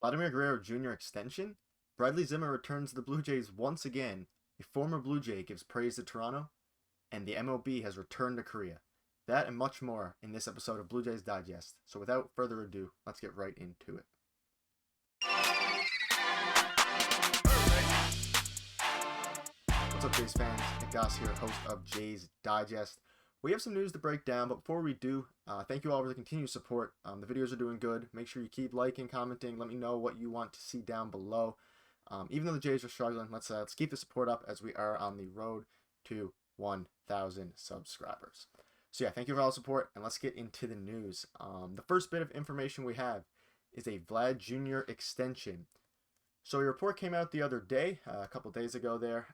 Vladimir Guerrero Jr. extension? Bradley Zimmer returns to the Blue Jays once again. A former Blue Jay gives praise to Toronto, and the MLB has returned to Korea. That and much more in this episode of Blue Jays Digest. So without further ado, let's get right into it. What's up, Jays fans? Nick Gosse here, host of Jays Digest. We have some news to break down, but before we do, thank you all for the continued support. The videos are doing good. Make sure you keep liking, commenting. Let me know what you want to see down below. Even though the Jays are struggling, let's keep the support up as we are on the road to 1,000 subscribers. So yeah, thank you for all the support, and let's get into the news. The first bit of information we have is a Vlad Jr. extension. So a report came out the other day, a couple days ago there.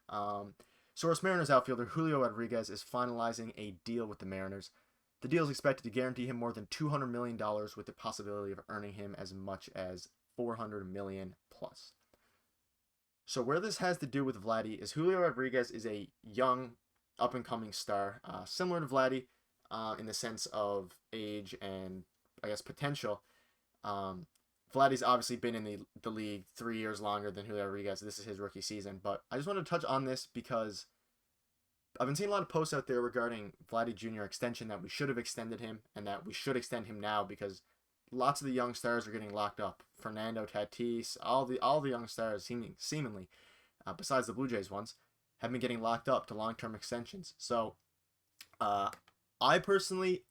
Source Mariners outfielder Julio Rodriguez is finalizing a deal with the Mariners. The deal is expected to guarantee him more than $200 million with the possibility of earning him as much as $400 million plus. So where this has to do with Vladdy is Julio Rodriguez is a young, up-and-coming star, similar to Vladdy in the sense of age and, I guess, potential. Vladdy's obviously been in the league 3 years longer than Julio Rodriguez. This is his rookie season. But I just want to touch on this because I've been seeing a lot of posts out there regarding Vlad Jr. extension, that we should have extended him and that we should extend him now because lots of the young stars are getting locked up. Fernando Tatis, all the young stars seemingly, besides the Blue Jays ones, have been getting locked up to long-term extensions. So I personally,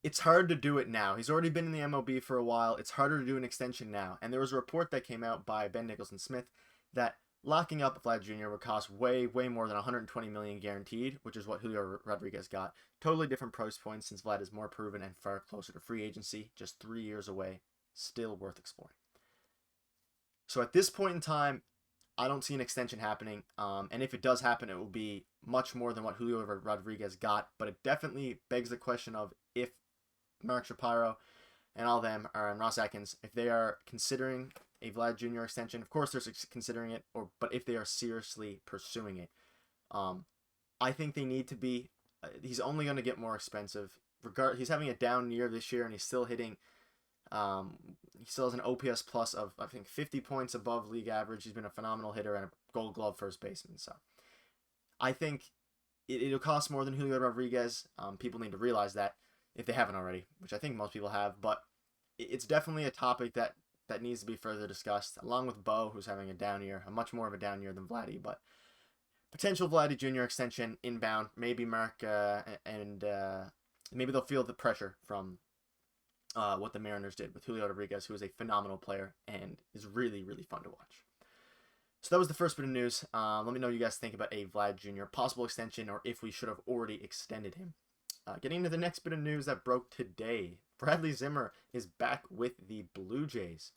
it's hard to do it now. He's already been in the MLB for a while. It's harder to do an extension now. And there was a report that came out by Ben Nicholson-Smith that locking up Vlad Jr. would cost way more than $120 million guaranteed, which is what Julio Rodriguez got. Totally different price points since Vlad is more proven and far closer to free agency, just 3 years away. Still worth exploring. So at this point in time, I don't see an extension happening. And if it does happen, it will be much more than what Julio Rodriguez got. But it definitely begs the question of if Mark Shapiro and all them are, and Ross Atkins, if they are considering a Vlad Jr. extension. Of course they're considering it, but if they are seriously pursuing it, I think they need to be. He's only going to get more expensive. He's having a down year this year, and he's still hitting. He still has an OPS plus of, I think, 50 points above league average. He's been a phenomenal hitter and a Gold Glove first baseman. So I think it'll cost more than Julio Rodriguez. People need to realize that if they haven't already, which I think most people have. But it's definitely a topic that needs to be further discussed, along with Bo, who's having a down year, a much more of a down year than Vladdy. But potential Vladdy Jr. extension inbound, maybe Mark and maybe they'll feel the pressure from what the Mariners did with Julio Rodriguez, who is a phenomenal player and is really fun to watch. So that was the first bit of news. Let me know what you guys think about a Vlad Jr. possible extension, or if we should have already extended him. Getting into the next bit of news that broke today, Bradley Zimmer is back with the Blue Jays.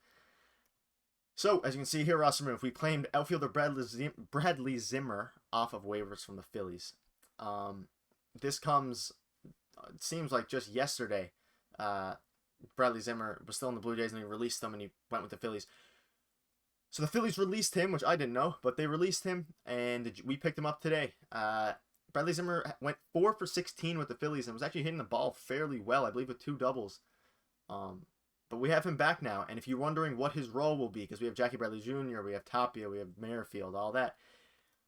So, as you can see here, roster move, we claimed outfielder Bradley Zimmer off of waivers from the Phillies. This comes, it seems like just yesterday, Bradley Zimmer was still in the Blue Jays and he released them and he went with the Phillies. So the Phillies released him, which I didn't know, but they released him and we picked him up today. Bradley Zimmer went 4 for 16 with the Phillies and was actually hitting the ball fairly well, I believe with 2 doubles. But we have him back now, and if you're wondering what his role will be, because we have Jackie Bradley Jr., we have Tapia, we have Merrifield, all that.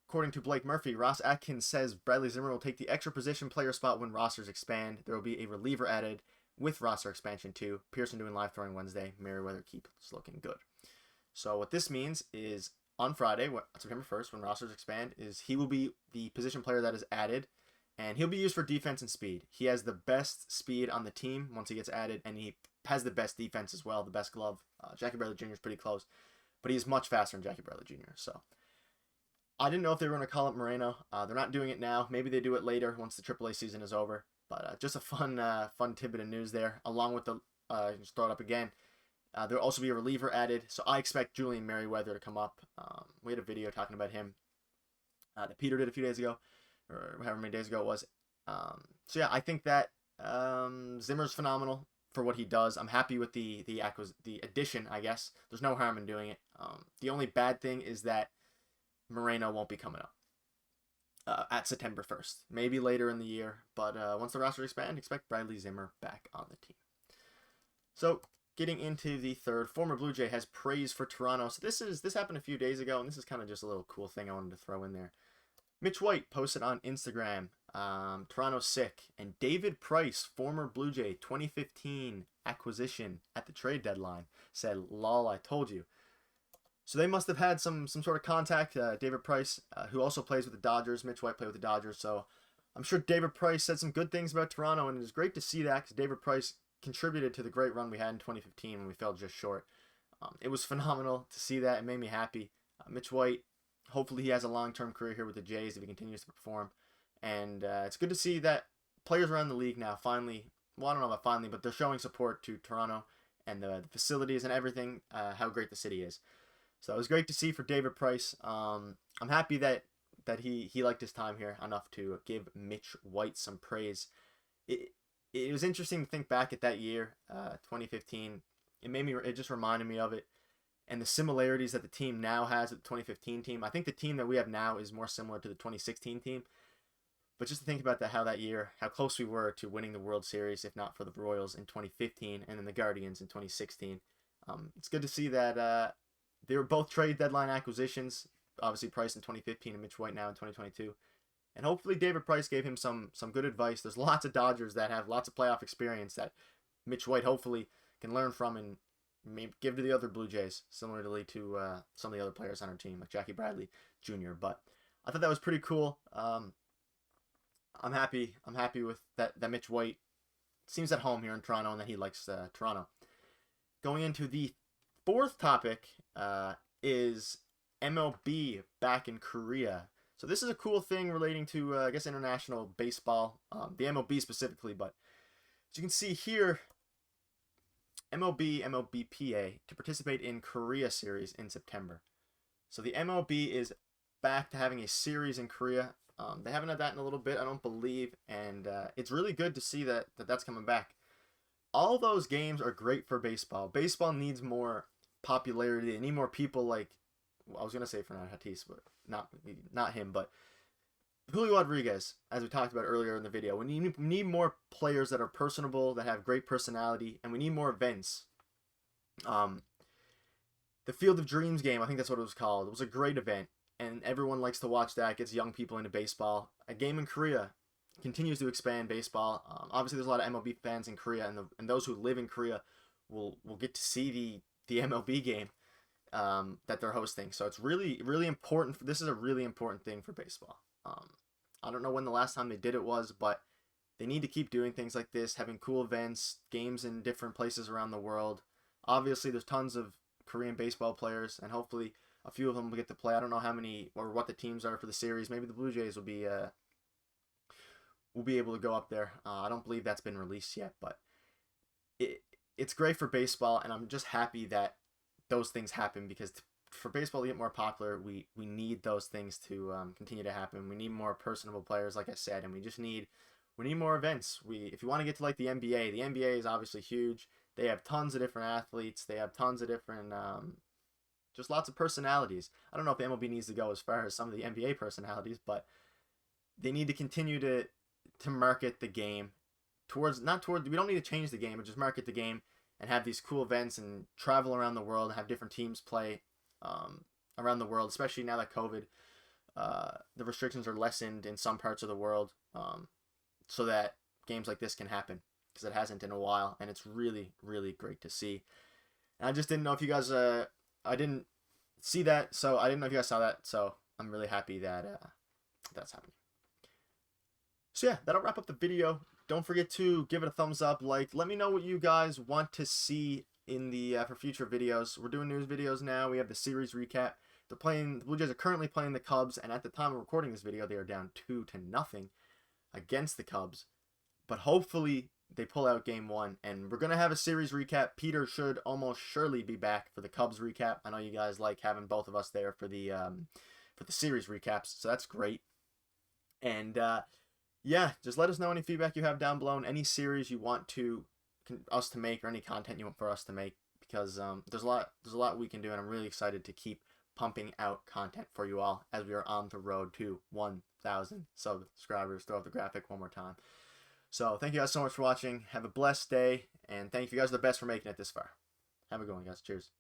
According to Blake Murphy, Ross Atkins says Bradley Zimmer will take the extra position player spot when rosters expand. There will be a reliever added with roster expansion too. Pearson doing live throwing Wednesday. Merriweather keeps looking good. So what this means is on Friday, September 1st, when rosters expand, is he will be the position player that is added, and he'll be used for defense and speed. He has the best speed on the team once he gets added, and he has the best defense as well, the best glove. Jackie Bradley Jr. is pretty close, but he's much faster than Jackie Bradley Jr. So I didn't know if they were going to call up Moreno. They're not doing it now. Maybe they do it later once the AAA season is over. But just a fun tidbit of news there, along with the, just throw it up again, there will also be a reliever added. So I expect Julian Merriweather to come up. We had a video talking about him that Peter did a few days ago, or however many days ago it was. So yeah, I think that Zimmer's phenomenal for what he does. I'm happy with the addition, I guess. There's no harm in doing it. The only bad thing is that Moreno won't be coming up at September 1st. Maybe later in the year, but once the roster expand, expect Bradley Zimmer back on the team. So getting into the third, former Blue Jay has praise for Toronto. So this happened a few days ago, and this is kind of just a little cool thing I wanted to throw in there. Mitch White posted on Instagram, Toronto's sick, and David Price, former Blue Jay 2015 acquisition at the trade deadline, said, "Lol, I told you." So they must have had some sort of contact. David Price, who also plays with the Dodgers, Mitch White played with the Dodgers, so I'm sure David Price said some good things about Toronto, and it was great to see that because David Price contributed to the great run we had in 2015 when we fell just short. It was phenomenal to see that. It made me happy. Mitch White, hopefully he has a long-term career here with the Jays if he continues to perform. And it's good to see that players around the league now finally, well, I don't know about finally, but they're showing support to Toronto and the facilities and everything, how great the city is. So it was great to see for David Price. I'm happy that he liked his time here enough to give Mitch White some praise. It was interesting to think back at that year, 2015. It just reminded me of it. And the similarities that the team now has with the 2015 team. I think the team that we have now is more similar to the 2016 team. But just to think about how that year, how close we were to winning the World Series, if not for the Royals in 2015 and then the Guardians in 2016. It's good to see that they were both trade deadline acquisitions. Obviously Price in 2015 and Mitch White now in 2022. And hopefully David Price gave him some good advice. There's lots of Dodgers that have lots of playoff experience that Mitch White hopefully can learn from and maybe give to the other Blue Jays, similarly to some of the other players on our team, like Jackie Bradley Jr. But I thought that was pretty cool. I'm happy with that Mitch White seems at home here in Toronto and that he likes Toronto. Going into the fourth topic is MLB back in Korea. So this is a cool thing relating to, I guess, international baseball, the MLB specifically. But as you can see here, MLBPA to participate in Korea series in September. So the MLB is back to having a series in Korea. They haven't had that in a little bit, I don't believe, and it's really good to see that's coming back. All those games are great for baseball. Baseball needs more popularity. They need more people like, well, I was gonna say Fernando Tatis, but not him, but Julio Rodriguez, as we talked about earlier in the video. We need more players that are personable, that have great personality, and we need more events. The Field of Dreams game, I think that's what it was called. It was a great event, and everyone likes to watch that. It gets young people into baseball. A game in Korea continues to expand baseball. Obviously, there's a lot of MLB fans in Korea, and those who live in Korea will get to see the MLB game that they're hosting. So it's really, really important. This is a really important thing for baseball. I don't know when the last time they did it was, but they need to keep doing things like this, having cool events, games in different places around the world. Obviously, there's tons of Korean baseball players, and hopefully a few of them will get to play. I don't know how many or what the teams are for the series. Maybe the Blue Jays will be able to go up there. I don't believe that's been released yet, but it's great for baseball, and I'm just happy that those things happen because for baseball to get more popular, we need those things to continue to happen. We need more personable players, like I said, and we need more events. If you want to get to like the NBA is obviously huge. They have tons of different athletes. They have tons of different, just lots of personalities. I don't know if the MLB needs to go as far as some of the NBA personalities, but they need to continue to market the game we don't need to change the game, but just market the game and have these cool events and travel around the world and have different teams play around the world, especially now that COVID, the restrictions are lessened in some parts of the world, so that games like this can happen, because it hasn't in a while, and it's really, really great to see. And I just didn't know if you guys, I didn't see that, so I didn't know if you guys saw that, so I'm really happy that that's happening. So yeah, that'll wrap up the video. Don't forget to give it a thumbs up, let me know what you guys want to see in the for future videos. We're doing news videos now. We have the series recap. The Blue Jays are currently playing the Cubs, and at the time of recording this video, they are down 2-0 against the Cubs. But hopefully they pull out game 1, and we're gonna have a series recap. Peter should almost surely be back for the Cubs recap. I know you guys like having both of us there for the series recaps, so that's great. And yeah, just let us know any feedback you have down below and any series you want us to make or any content you want for us to make, because there's a lot we can do, and I'm really excited to keep pumping out content for you all as we are on the road to 1,000 subscribers. Throw out the graphic one more time. So thank you guys so much for watching. Have a blessed day, and thank you guys are the best for making it this far. Have a good one, guys. Cheers.